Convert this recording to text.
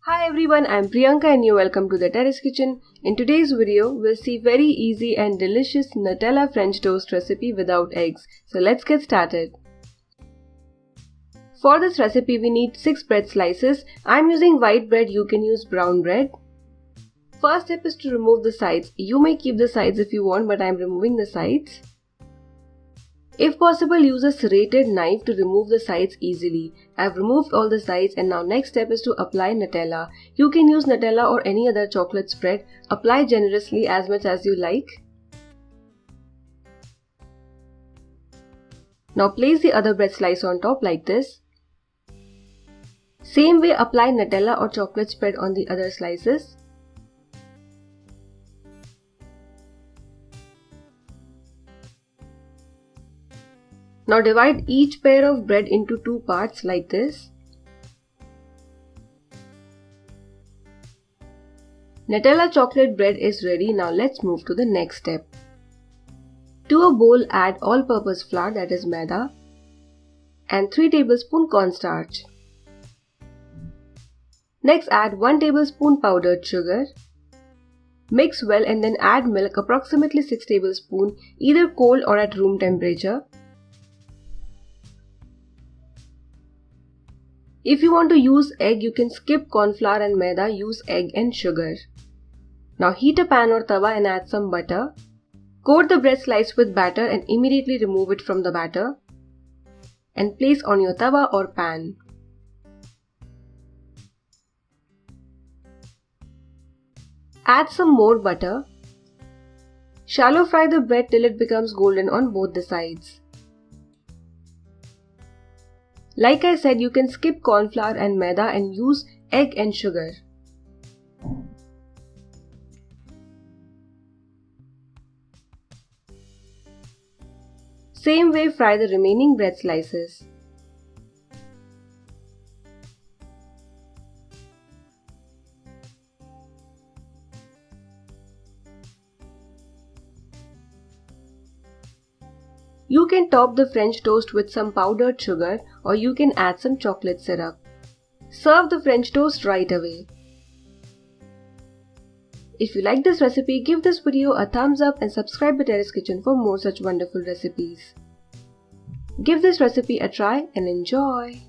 Hi everyone, I'm Priyanka and you're welcome to the Terrace Kitchen. In today's video, we'll see very easy and delicious Nutella French toast recipe without eggs. So let's get started. For this recipe, we need 6 bread slices. I'm using white bread, you can use brown bread. First step is to remove the sides. You may keep the sides if you want, but I'm removing the sides. If possible, use a serrated knife to remove the sides easily. I've removed all the sides and now next step is to apply Nutella. You can use Nutella or any other chocolate spread. Apply generously as much as you like. Now place the other bread slice on top like this. Same way, apply Nutella or chocolate spread on the other slices. Now divide each pair of bread into 2 parts like this. Nutella chocolate bread is ready. Now let's move to the next step. To a bowl, add all-purpose flour, that is Maida, and 3 tablespoons cornstarch. Next add 1 tablespoon powdered sugar. Mix well and then add milk, approximately 6 tablespoons, either cold or at room temperature. If you want to use egg, you can skip cornflour and maida, use egg and sugar. Now heat a pan or tawa and add some butter. Coat the bread slice with batter and immediately remove it from the batter. And place on your tawa or pan. Add some more butter. Shallow fry the bread till it becomes golden on both the sides. Like I said, you can skip cornflour and maida and use egg and sugar. Same way, fry the remaining bread slices. You can top the French toast with some powdered sugar or you can add some chocolate syrup. Serve the French toast right away. If you like this recipe, give this video a thumbs up and subscribe to Terrace Kitchen for more such wonderful recipes. Give this recipe a try and enjoy!